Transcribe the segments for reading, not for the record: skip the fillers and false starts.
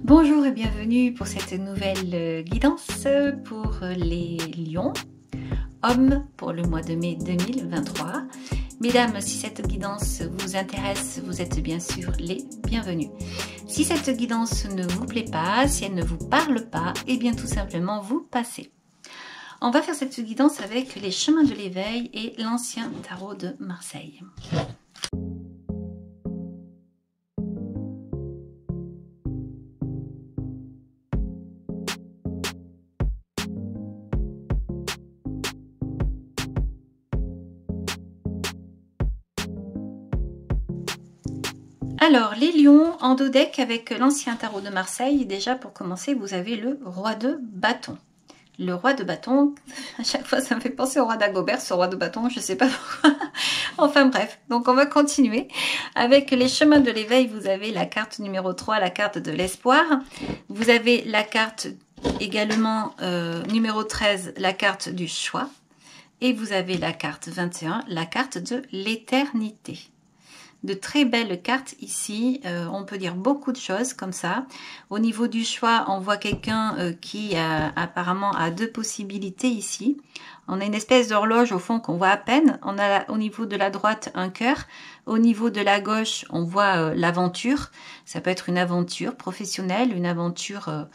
Bonjour et bienvenue pour cette nouvelle guidance pour les lions, hommes pour le mois de mai 2023. Mesdames, si cette guidance vous intéresse, vous êtes bien sûr les bienvenus. Si cette guidance ne vous plaît pas, si elle ne vous parle pas, eh bien tout simplement vous passez. On va faire cette guidance avec les chemins de l'éveil et l'ancien tarot de Marseille. Alors, les lions en dos deck avec l'ancien tarot de Marseille. Déjà, pour commencer, vous avez le roi de bâton. Le roi de bâton, à chaque fois, ça me fait penser au roi d'Agobert, ce roi de bâton, je ne sais pas pourquoi. Enfin bref, donc on va continuer. Avec les chemins de l'éveil, vous avez la carte numéro 3, la carte de l'espoir. Vous avez la carte également numéro 13, la carte du choix. Et vous avez la carte 21, la carte de l'éternité. De très belles cartes ici, on peut dire beaucoup de choses comme ça. Au niveau du choix, on voit quelqu'un qui apparemment a deux possibilités ici. On a une espèce d'horloge au fond qu'on voit à peine. On a au niveau de la droite un cœur. Au niveau de la gauche, on voit l'aventure. Ça peut être une aventure professionnelle, une aventure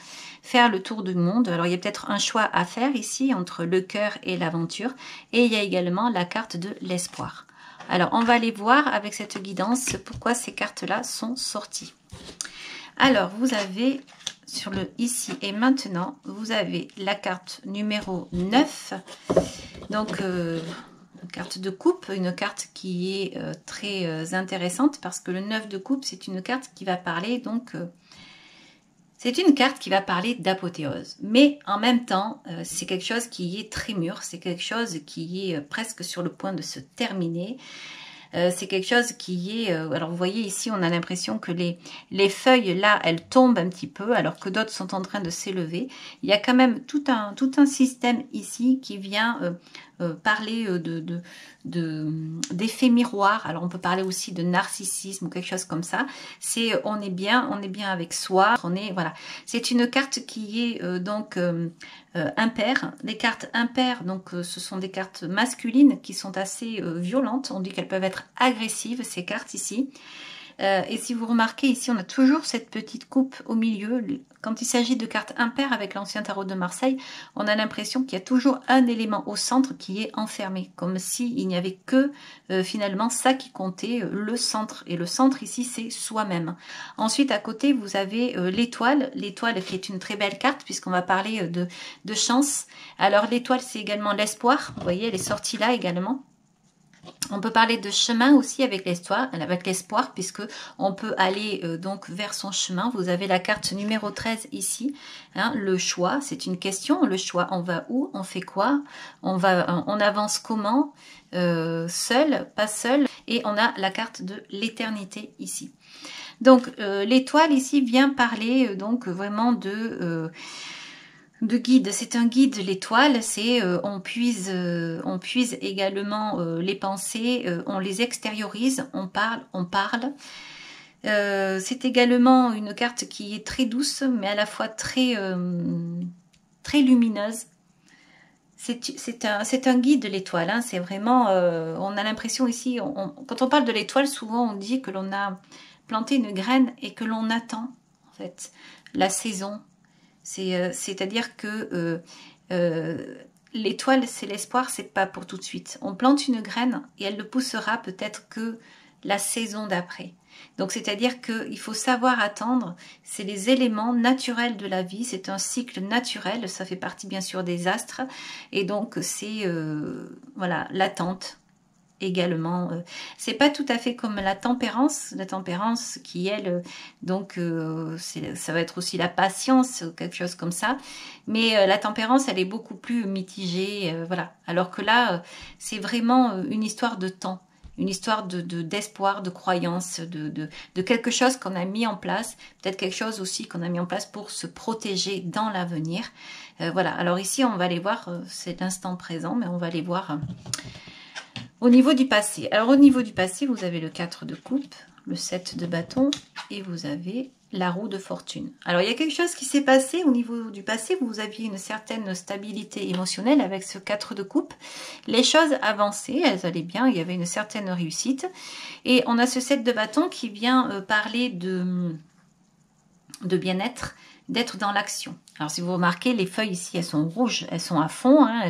faire le tour du monde. Alors il y a peut-être un choix à faire ici entre le cœur et l'aventure. Et il y a également la carte de l'espoir. Alors, on va aller voir avec cette guidance pourquoi ces cartes-là sont sorties. Alors, vous avez sur le ici et maintenant, vous avez la carte numéro 9. Donc, une carte de coupe, une carte qui est très intéressante parce que le 9 de coupe, c'est une carte qui va parler donc... c'est une carte qui va parler d'apothéose, mais en même temps, c'est quelque chose qui est très mûr, c'est quelque chose qui est presque sur le point de se terminer. C'est quelque chose qui est... alors vous voyez ici, on a l'impression que les feuilles là, elles tombent un petit peu, alors que d'autres sont en train de s'élever. Il y a quand même tout un système ici qui vient... parler d'effet miroir. Alors on peut parler aussi de narcissisme ou quelque chose comme ça. C'est on est bien avec soi. Voilà. C'est une carte qui est donc impaire. Les cartes impaires, donc ce sont des cartes masculines qui sont assez violentes. On dit qu'elles peuvent être agressives, ces cartes ici. Et si vous remarquez ici, on a toujours cette petite coupe au milieu. Quand il s'agit de cartes impaires avec l'ancien tarot de Marseille, on a l'impression qu'il y a toujours un élément au centre qui est enfermé, comme s'il n'y avait que finalement ça qui comptait, le centre. Et le centre ici, c'est soi-même. Ensuite, à côté, vous avez l'étoile. L'étoile qui est une très belle carte puisqu'on va parler de chance. Alors l'étoile, c'est également l'espoir. Vous voyez, elle est sortie là également. On peut parler de chemin aussi avec l'espoir, puisque on peut aller donc vers son chemin. Vous avez la carte numéro 13 ici, hein, le choix, c'est une question. Le choix, on va où, on fait quoi, on avance comment, seul, pas seul. Et on a la carte de l'éternité ici. Donc l'étoile ici vient parler donc vraiment de guide. C'est un guide, l'étoile, c'est on puise également les pensées, on les extériorise, on parle. C'est également une carte qui est très douce, mais à la fois très lumineuse. C'est un guide, l'étoile, hein, c'est vraiment, on a l'impression ici, quand on parle de l'étoile, souvent on dit que l'on a planté une graine et que l'on attend, en fait, la saison. C'est-à-dire que l'étoile, c'est l'espoir, c'est pas pour tout de suite. On plante une graine et elle ne poussera peut-être que la saison d'après. Donc c'est-à-dire qu'il faut savoir attendre, c'est les éléments naturels de la vie, c'est un cycle naturel, ça fait partie bien sûr des astres, et donc c'est voilà, l'attente. Également, c'est pas tout à fait comme la tempérance qui elle donc ça va être aussi la patience, quelque chose comme ça, mais la tempérance elle est beaucoup plus mitigée, voilà, alors que là c'est vraiment une histoire de temps, une histoire d'espoir, de croyance, de quelque chose qu'on a mis en place, peut-être quelque chose aussi qu'on a mis en place pour se protéger dans l'avenir, voilà. Alors ici on va aller voir, c'est l'instant présent, mais on va aller voir au niveau du passé. Alors au niveau du passé, vous avez le 4 de coupe, le 7 de bâton et vous avez la roue de fortune. Alors, il y a quelque chose qui s'est passé au niveau du passé. Vous aviez une certaine stabilité émotionnelle avec ce 4 de coupe. Les choses avançaient, elles allaient bien, il y avait une certaine réussite. Et on a ce 7 de bâton qui vient parler de bien-être, d'être dans l'action. Alors, si vous remarquez, les feuilles ici, elles sont rouges, elles sont à fond, hein,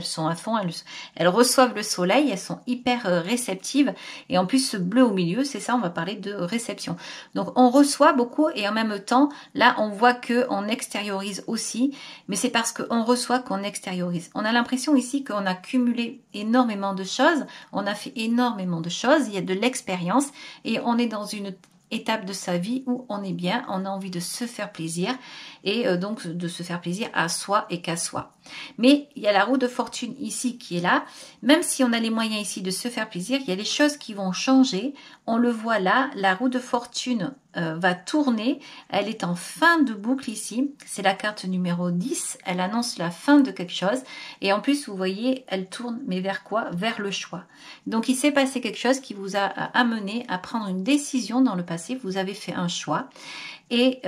elles reçoivent le soleil, elles sont hyper réceptives. Et en plus, ce bleu au milieu, c'est ça, on va parler de réception. Donc, on reçoit beaucoup et en même temps, là, on voit qu'on extériorise aussi. Mais c'est parce qu'on reçoit qu'on extériorise. On a l'impression ici qu'on a cumulé énormément de choses. On a fait énormément de choses. Il y a de l'expérience et on est dans une étape de sa vie où on est bien, on a envie de se faire plaisir et donc de se faire plaisir à soi et qu'à soi. Mais il y a la roue de fortune ici qui est là. Même si on a les moyens ici de se faire plaisir, il y a des choses qui vont changer. On le voit là, la roue de fortune va tourner. Elle est en fin de boucle ici. C'est la carte numéro 10. Elle annonce la fin de quelque chose. Et en plus, vous voyez, elle tourne, mais vers quoi? Vers le choix. Donc, il s'est passé quelque chose qui vous a amené à prendre une décision dans le passé. Vous avez fait un choix. Et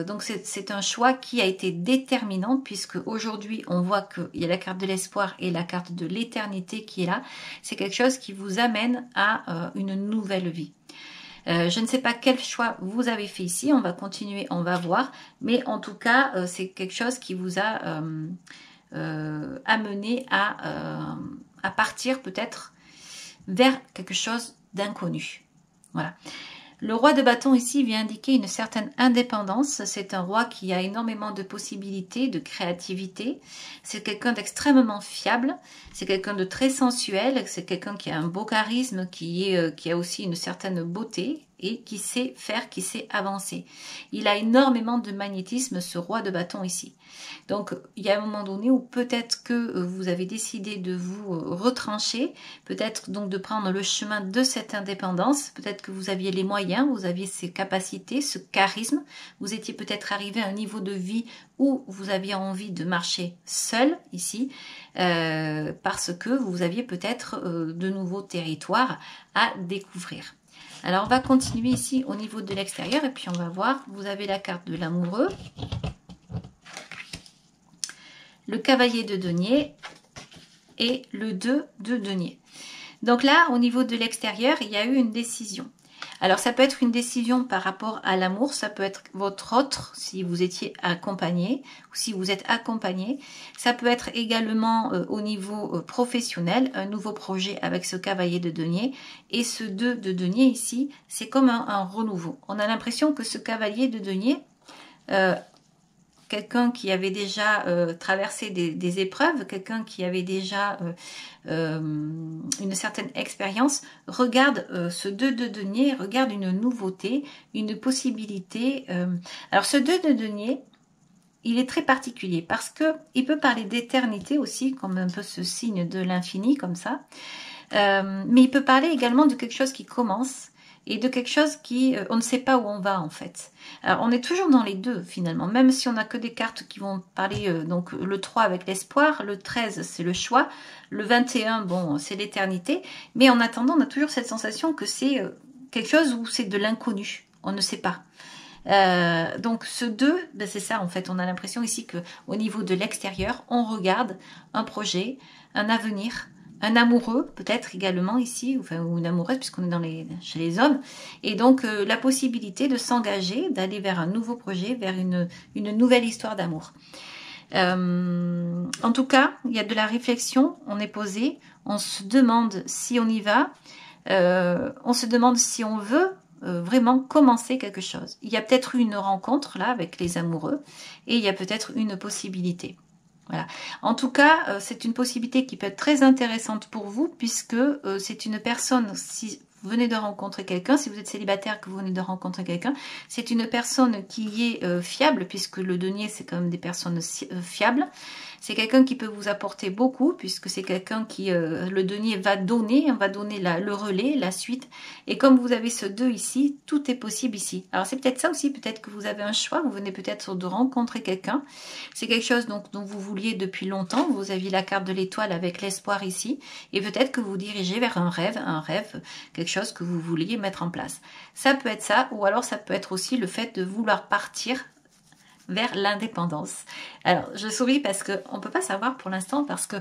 donc c'est un choix qui a été déterminant puisque aujourd'hui on voit qu'il y a la carte de l'espoir et la carte de l'éternité qui est là. C'est quelque chose qui vous amène à une nouvelle vie. Je ne sais pas quel choix vous avez fait ici, on va continuer, on va voir. Mais en tout cas, c'est quelque chose qui vous a amené à partir peut-être vers quelque chose d'inconnu. Voilà. Le roi de bâton ici vient indiquer une certaine indépendance. C'est un roi qui a énormément de possibilités, de créativité. C'est quelqu'un d'extrêmement fiable. C'est quelqu'un de très sensuel. C'est quelqu'un qui a un beau charisme, qui a aussi une certaine beauté et qui sait faire, qui sait avancer. Il a énormément de magnétisme, ce roi de bâton ici. Donc, il y a un moment donné où peut-être que vous avez décidé de vous retrancher, peut-être donc de prendre le chemin de cette indépendance, peut-être que vous aviez les moyens, vous aviez ces capacités, ce charisme, vous étiez peut-être arrivé à un niveau de vie où vous aviez envie de marcher seul ici, parce que vous aviez peut-être de nouveaux territoires à découvrir. Alors, on va continuer ici au niveau de l'extérieur et puis on va voir, vous avez la carte de l'amoureux, le cavalier de denier et le 2 de denier. Donc là, au niveau de l'extérieur, il y a eu une décision. Alors, ça peut être une décision par rapport à l'amour, ça peut être votre autre, si vous étiez accompagné, ou si vous êtes accompagné. Ça peut être également au niveau professionnel, un nouveau projet avec ce cavalier de denier. Et ce 2 de denier ici, c'est comme un renouveau. On a l'impression que ce cavalier de denier, quelqu'un qui avait déjà traversé des épreuves, quelqu'un qui avait déjà une certaine expérience, regarde ce 2 de denier, regarde une nouveauté, une possibilité. Alors ce 2 de denier, il est très particulier parce que il peut parler d'éternité aussi, comme un peu ce signe de l'infini, comme ça. Mais il peut parler également de quelque chose qui commence, et de quelque chose qui, on ne sait pas où on va en fait. Alors, on est toujours dans les deux finalement, même si on n'a que des cartes qui vont parler, donc le 3 avec l'espoir, le 13 c'est le choix, le 21 bon c'est l'éternité, mais en attendant on a toujours cette sensation que c'est quelque chose où c'est de l'inconnu, on ne sait pas. Donc ce 2, ben c'est ça en fait, on a l'impression ici que au niveau de l'extérieur, on regarde un projet, un avenir, un amoureux peut-être également ici, enfin, ou une amoureuse puisqu'on est chez les hommes, et donc la possibilité de s'engager, d'aller vers un nouveau projet, vers une nouvelle histoire d'amour. En tout cas, il y a de la réflexion, on est posé, on se demande si on y va, on se demande si on veut vraiment commencer quelque chose. Il y a peut-être une rencontre là avec les amoureux et il y a peut-être une possibilité. Voilà. En tout cas, c'est une possibilité qui peut être très intéressante pour vous puisque c'est une personne, si vous venez de rencontrer quelqu'un, si vous êtes célibataire que vous venez de rencontrer quelqu'un, c'est une personne qui est fiable puisque le denier c'est quand même des personnes fiables. C'est quelqu'un qui peut vous apporter beaucoup, puisque c'est quelqu'un qui, le denier va donner le relais, la suite. Et comme vous avez ce 2 ici, tout est possible ici. Alors c'est peut-être ça aussi, peut-être que vous avez un choix, vous venez peut-être de rencontrer quelqu'un. C'est quelque chose donc, dont vous vouliez depuis longtemps, vous aviez la carte de l'étoile avec l'espoir ici, et peut-être que vous dirigez vers un rêve, quelque chose que vous vouliez mettre en place. Ça peut être ça, ou alors ça peut être aussi le fait de vouloir partir vers l'indépendance. Alors, je souris parce qu'on ne peut pas savoir pour l'instant, parce que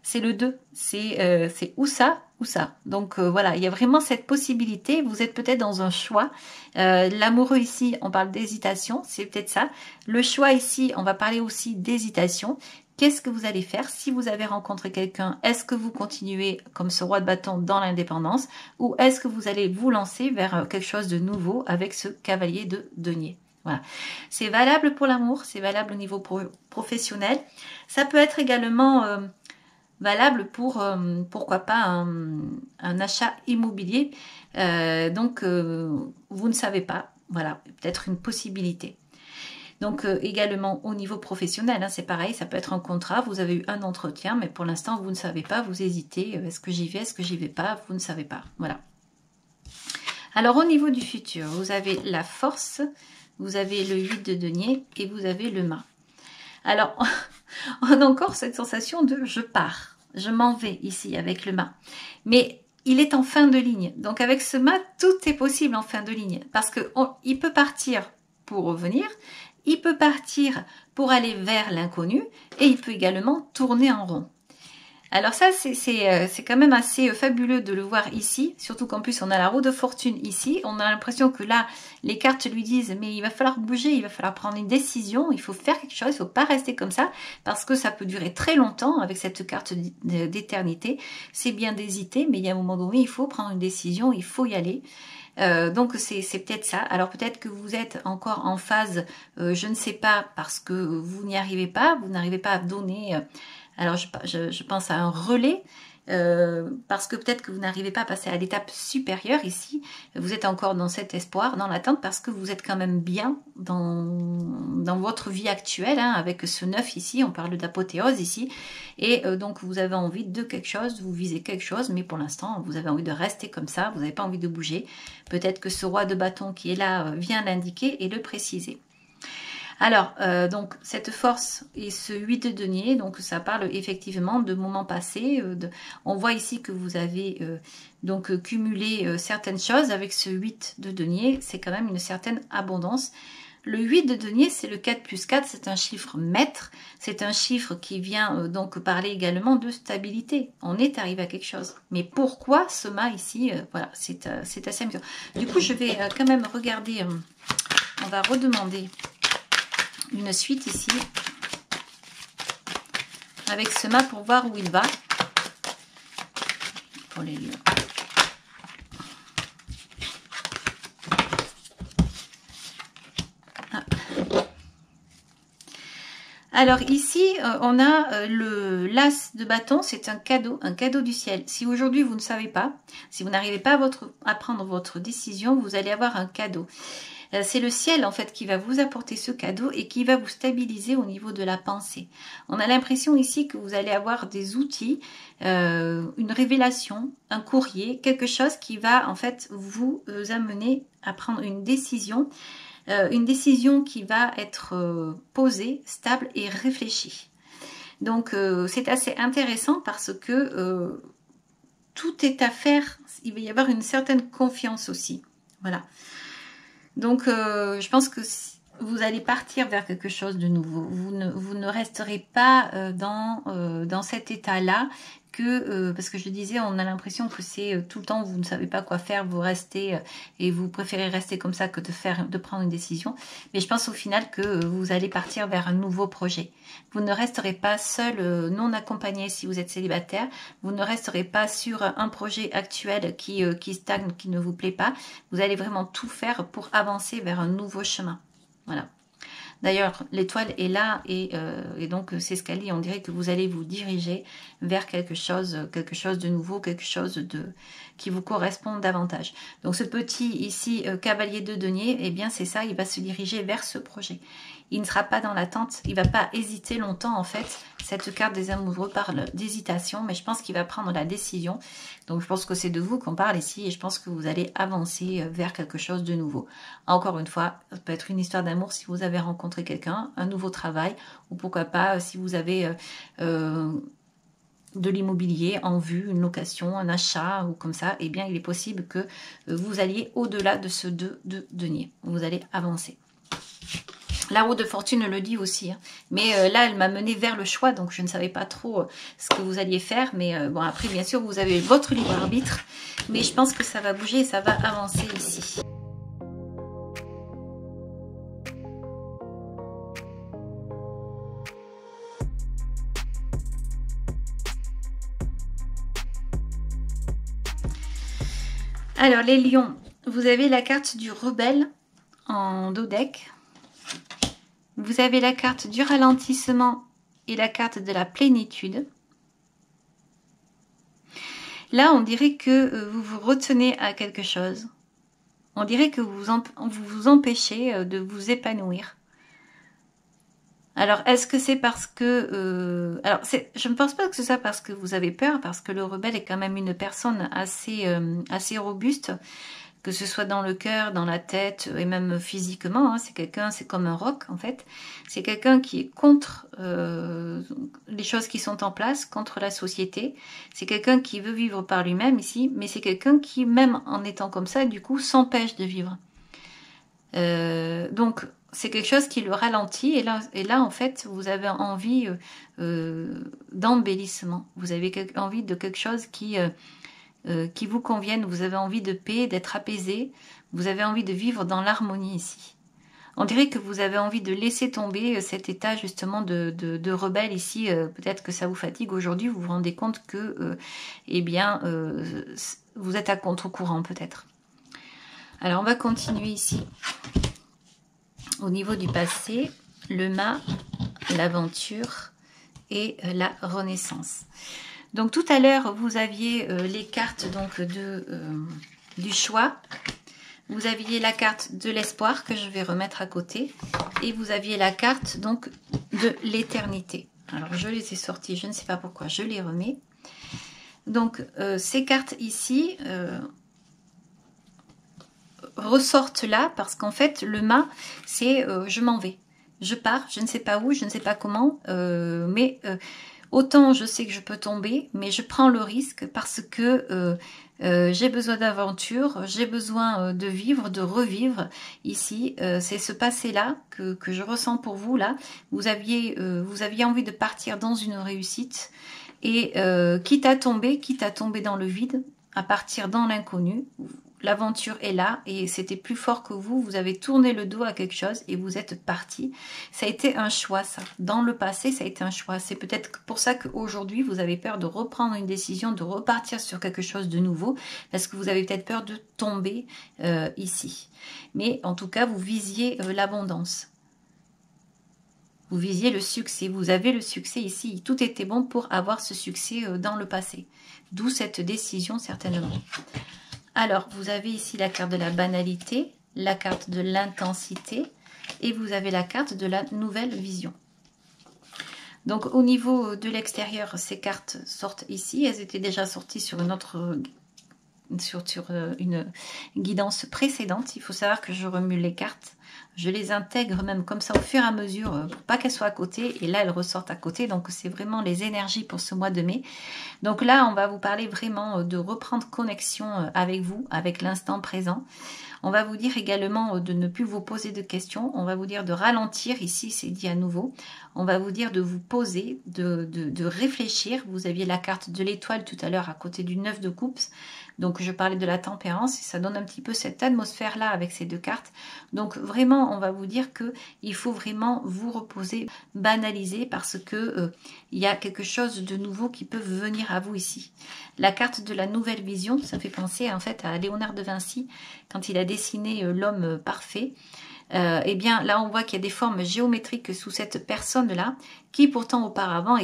c'est le 2, c'est ou ça, ou ça. Donc voilà, il y a vraiment cette possibilité, vous êtes peut-être dans un choix. L'amoureux ici, on parle d'hésitation, c'est peut-être ça. Le choix ici, on va parler aussi d'hésitation. Qu'est-ce que vous allez faire si vous avez rencontré quelqu'un? Est-ce que vous continuez comme ce roi de bâton dans l'indépendance, ou est-ce que vous allez vous lancer vers quelque chose de nouveau avec ce cavalier de denier? Voilà. C'est valable pour l'amour, c'est valable au niveau professionnel. Ça peut être également valable pour, pourquoi pas, un achat immobilier. Vous ne savez pas. Voilà, peut-être une possibilité. Donc également au niveau professionnel, hein, c'est pareil, ça peut être un contrat, vous avez eu un entretien, mais pour l'instant vous ne savez pas, vous hésitez, est-ce que j'y vais, est-ce que j'y vais pas, vous ne savez pas. Voilà. Alors au niveau du futur, vous avez la force, vous avez le 8 de denier et vous avez le mât. Alors, on a encore cette sensation de je pars, je m'en vais ici avec le mât. Mais il est en fin de ligne. Donc avec ce mât, tout est possible en fin de ligne. Parce qu'il peut partir pour revenir, il peut partir pour aller vers l'inconnu et il peut également tourner en rond. Alors ça, c'est quand même assez fabuleux de le voir ici, surtout qu'en plus on a la roue de fortune ici. On a l'impression que là, les cartes lui disent, mais il va falloir bouger, il va falloir prendre une décision, il faut faire quelque chose, il ne faut pas rester comme ça, parce que ça peut durer très longtemps avec cette carte d'éternité. C'est bien d'hésiter, mais il y a un moment donné, il faut prendre une décision, il faut y aller. Donc c'est peut-être ça. Alors peut-être que vous êtes encore en phase, je ne sais pas, parce que vous n'y arrivez pas, vous n'arrivez pas à donner... alors je pense à un relais, parce que peut-être que vous n'arrivez pas à passer à l'étape supérieure ici. Vous êtes encore dans cet espoir, dans l'attente, parce que vous êtes quand même bien dans votre vie actuelle, hein, avec ce 9 ici, on parle d'apothéose ici, et donc vous avez envie de quelque chose, vous visez quelque chose, mais pour l'instant vous avez envie de rester comme ça, vous n'avez pas envie de bouger. Peut-être que ce roi de bâton qui est là vient l'indiquer et le préciser. Alors, donc, cette force et ce 8 de denier, donc ça parle effectivement de moments passés. On voit ici que vous avez donc cumulé certaines choses avec ce 8 de denier. C'est quand même une certaine abondance. Le 8 de denier, c'est le 4 plus 4, c'est un chiffre maître. C'est un chiffre qui vient donc parler également de stabilité. On est arrivé à quelque chose. Mais pourquoi ce mât ici? Voilà, c'est assez amusant. Du coup, je vais quand même regarder, on va redemander... une suite ici avec ce mât pour voir où il va pour les lieux. Ah. Alors ici on a le l'as de bâton, c'est un cadeau du ciel. Si aujourd'hui vous ne savez pas, si vous n'arrivez pas à prendre votre décision, vous allez avoir un cadeau. C'est le ciel en fait qui va vous apporter ce cadeau et qui va vous stabiliser au niveau de la pensée. On a l'impression ici que vous allez avoir des outils, une révélation, un courrier, quelque chose qui va en fait vous amener à prendre une décision qui va être posée, stable et réfléchie. Donc c'est assez intéressant parce que tout est à faire, il va y avoir une certaine confiance aussi. Voilà. Donc, je pense que vous allez partir vers quelque chose de nouveau. Vous ne resterez pas dans cet état-là parce que je disais, on a l'impression que c'est tout le temps, vous ne savez pas quoi faire, vous restez et vous préférez rester comme ça que de prendre une décision. Mais je pense au final que vous allez partir vers un nouveau projet. Vous ne resterez pas seul, non accompagné si vous êtes célibataire. Vous ne resterez pas sur un projet actuel qui stagne, qui ne vous plaît pas. Vous allez vraiment tout faire pour avancer vers un nouveau chemin. Voilà. D'ailleurs, l'étoile est là et donc c'est ce qu'elle dit. On dirait que vous allez vous diriger vers quelque chose de nouveau, quelque chose qui vous correspond davantage. Donc ce petit ici, cavalier de denier, eh bien c'est ça, il va se diriger vers ce projet. il ne sera pas dans l'attente, il va pas hésiter longtemps en fait. Cette carte des amoureux parle d'hésitation, mais je pense qu'il va prendre la décision. Donc je pense que c'est de vous qu'on parle ici et je pense que vous allez avancer vers quelque chose de nouveau. Encore une fois, ça peut être une histoire d'amour si vous avez rencontré quelqu'un, un nouveau travail, ou pourquoi pas si vous avez de l'immobilier en vue, une location, un achat ou comme ça, eh bien il est possible que vous alliez au-delà de ce 2 de denier. Vous allez avancer. La roue de fortune le dit aussi, hein. Mais là, elle m'a mené vers le choix, donc je ne savais pas trop ce que vous alliez faire. Mais bon, après, bien sûr, vous avez votre libre arbitre, mais je pense que ça va bouger et ça va avancer ici. Alors, les lions, vous avez la carte du rebelle en dos deck. Vous avez la carte du ralentissement et la carte de la plénitude. Là, on dirait que vous vous retenez à quelque chose. On dirait que vous vous empêchez de vous épanouir. Alors, est-ce que c'est parce que... je ne pense pas que ce soit parce que vous avez peur, parce que le rebelle est quand même une personne assez robuste, que ce soit dans le cœur, dans la tête et même physiquement. Hein, c'est quelqu'un, c'est comme un roc en fait. C'est quelqu'un qui est contre les choses qui sont en place, contre la société. C'est quelqu'un qui veut vivre par lui-même ici, mais c'est quelqu'un qui, même en étant comme ça, du coup, s'empêche de vivre. Donc, c'est quelque chose qui le ralentit. Et là en fait, vous avez envie d'embellissement. Vous avez envie de quelque chose qui vous conviennent, vous avez envie de paix, d'être apaisé, vous avez envie de vivre dans l'harmonie ici. On dirait que vous avez envie de laisser tomber cet état justement de rebelle ici. Peut-être que ça vous fatigue aujourd'hui, vous vous rendez compte que vous êtes à contre-courant peut-être. Alors on va continuer ici. Au niveau du passé, le mât, l'aventure et la renaissance. Donc tout à l'heure, vous aviez les cartes donc du choix. Vous aviez la carte de l'espoir que je vais remettre à côté. Et vous aviez la carte donc de l'éternité. Alors je les ai sorties, je ne sais pas pourquoi, je les remets. Donc ces cartes ici ressortent là parce qu'en fait le mât c'est je m'en vais. Je pars, je ne sais pas où, je ne sais pas comment, autant je sais que je peux tomber, mais je prends le risque parce que j'ai besoin d'aventure, j'ai besoin de vivre, de revivre ici. C'est ce passé-là que je ressens pour vous là. Vous aviez envie de partir dans une réussite et quitte à tomber dans le vide, à partir dans l'inconnu. L'aventure est là et c'était plus fort que vous. Vous avez tourné le dos à quelque chose et vous êtes parti. Ça a été un choix, ça. Dans le passé, ça a été un choix. C'est peut-être pour ça qu'aujourd'hui, vous avez peur de reprendre une décision, de repartir sur quelque chose de nouveau, parce que vous avez peut-être peur de tomber ici. Mais en tout cas, vous visiez l'abondance. Vous visiez le succès. Vous avez le succès ici. Tout était bon pour avoir ce succès dans le passé. D'où cette décision, certainement. Alors, vous avez ici la carte de la banalité, la carte de l'intensité et vous avez la carte de la nouvelle vision. Donc, au niveau de l'extérieur, ces cartes sortent ici. Elles étaient déjà sorties sur une autre... sur une guidance précédente. Il faut savoir que je remue les cartes. Je les intègre même comme ça au fur et à mesure pour pas qu'elles soient à côté. Et là, elles ressortent à côté. Donc, c'est vraiment les énergies pour ce mois de mai. Donc là, on va vous parler vraiment de reprendre connexion avec vous, avec l'instant présent. On va vous dire également de ne plus vous poser de questions. On va vous dire de ralentir. Ici, c'est dit à nouveau. On va vous dire de vous poser, de réfléchir. Vous aviez la carte de l'étoile tout à l'heure à côté du 9 de coupe. Donc, je parlais de la tempérance et ça donne un petit peu cette atmosphère-là avec ces deux cartes. Donc, vraiment, on va vous dire que il faut vraiment vous reposer, banaliser parce que il y a quelque chose de nouveau qui peut venir à vous ici. La carte de la nouvelle vision, ça fait penser en fait à Léonard de Vinci quand il a dessiné l'homme parfait. eh bien là on voit qu'il y a des formes géométriques sous cette personne-là, qui pourtant auparavant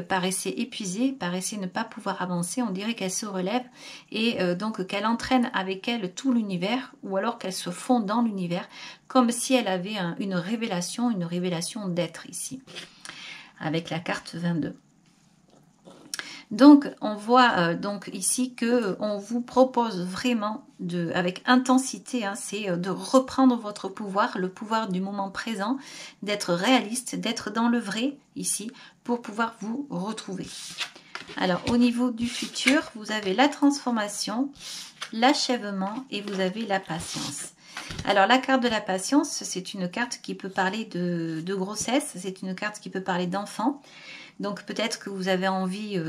paraissait épuisée, paraissait ne pas pouvoir avancer. On dirait qu'elle se relève et donc qu'elle entraîne avec elle tout l'univers, ou alors qu'elle se fond dans l'univers, comme si elle avait une révélation d'être ici, avec la carte 22. Donc, on voit donc ici que on vous propose vraiment avec intensité, hein, c'est de reprendre votre pouvoir, le pouvoir du moment présent, d'être réaliste, d'être dans le vrai ici, pour pouvoir vous retrouver. Alors, au niveau du futur, vous avez la transformation, l'achèvement et vous avez la patience. Alors, la carte de la patience, c'est une carte qui peut parler de grossesse, c'est une carte qui peut parler d'enfant. Donc peut-être que vous avez envie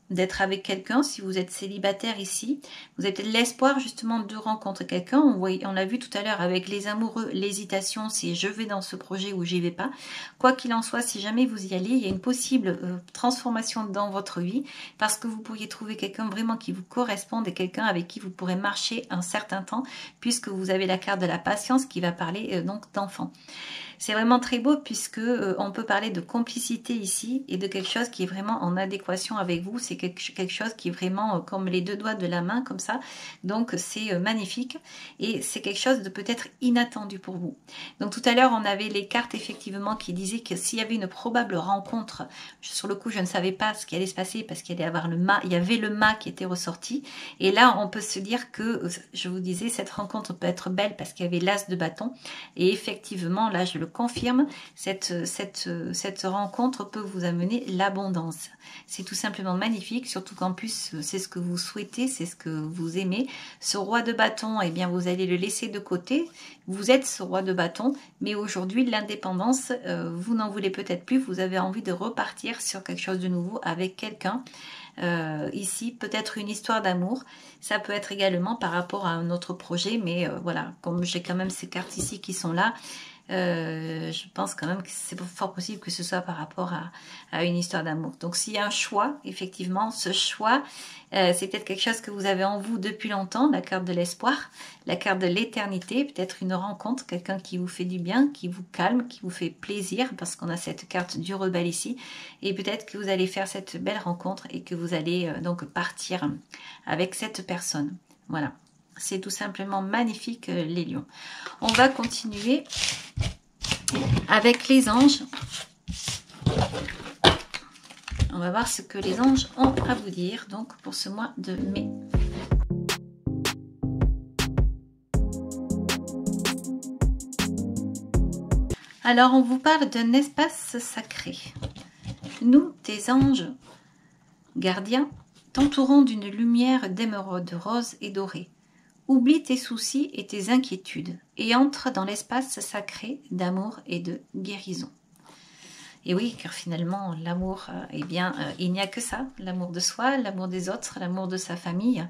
d'être avec quelqu'un. Si vous êtes célibataire ici, vous avez peut-être l'espoir justement de rencontrer quelqu'un. On l'a vu tout à l'heure avec les amoureux, l'hésitation, c'est je vais dans ce projet ou j'y vais pas. Quoi qu'il en soit, si jamais vous y allez, il y a une possible transformation dans votre vie, parce que vous pourriez trouver quelqu'un vraiment qui vous corresponde et quelqu'un avec qui vous pourrez marcher un certain temps, puisque vous avez la carte de la patience qui va parler donc d'enfant. C'est vraiment très beau puisque on peut parler de complicité ici et de quelque chose qui est vraiment en adéquation avec vous. C'est quelque chose qui est vraiment comme les deux doigts de la main comme ça. Donc c'est magnifique et c'est quelque chose de peut-être inattendu pour vous. Donc tout à l'heure on avait les cartes effectivement qui disaient que s'il y avait une probable rencontre, sur le coup je ne savais pas ce qui allait se passer parce qu'il allait y avoir le mât, il y avait le mât qui était ressorti. Et là on peut se dire que, je vous disais, cette rencontre peut être belle parce qu'il y avait l'as de bâton. Et effectivement là je le confirme, cette rencontre peut vous amener l'abondance. C'est tout simplement magnifique, surtout qu'en plus c'est ce que vous souhaitez, c'est ce que vous aimez. Ce roi de bâton, eh bien vous allez le laisser de côté. Vous êtes ce roi de bâton, mais aujourd'hui l'indépendance, vous n'en voulez peut-être plus. Vous avez envie de repartir sur quelque chose de nouveau avec quelqu'un. Ici, peut-être une histoire d'amour. Ça peut être également par rapport à un autre projet, mais voilà, comme j'ai quand même ces cartes ici qui sont là, je pense quand même que c'est fort possible que ce soit par rapport à une histoire d'amour. Donc s'il y a un choix, effectivement, ce choix, c'est peut-être quelque chose que vous avez en vous depuis longtemps, la carte de l'espoir, la carte de l'éternité, peut-être une rencontre, quelqu'un qui vous fait du bien, qui vous calme, qui vous fait plaisir, parce qu'on a cette carte du rebelle ici, et peut-être que vous allez faire cette belle rencontre et que vous allez donc partir avec cette personne. Voilà. C'est tout simplement magnifique, les lions. On va continuer avec les anges. On va voir ce que les anges ont à vous dire donc pour ce mois de mai. Alors, on vous parle d'un espace sacré. Nous, tes anges gardiens, t'entourons d'une lumière d'émeraude rose et dorée. Oublie tes soucis et tes inquiétudes et entre dans l'espace sacré d'amour et de guérison. Et oui, car finalement, l'amour, eh bien, il n'y a que ça, l'amour de soi, l'amour des autres, l'amour de sa famille.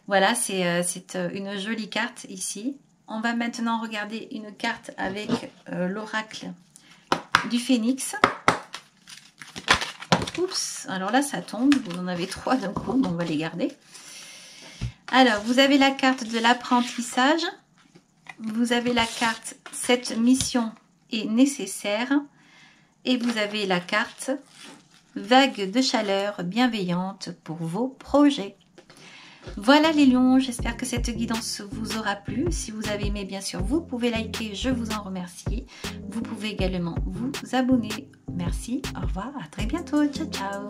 Voilà, c'est une jolie carte ici. On va maintenant regarder une carte avec l'oracle du phénix. Oups, alors là, ça tombe, vous en avez 3 d'un coup, on va les garder. Alors, vous avez la carte de l'apprentissage, vous avez la carte « Cette mission est nécessaire » et vous avez la carte « Vague de chaleur bienveillante pour vos projets ». Voilà les lions, j'espère que cette guidance vous aura plu. Si vous avez aimé, bien sûr, vous pouvez liker, je vous en remercie. Vous pouvez également vous abonner. Merci, au revoir, à très bientôt, ciao ciao.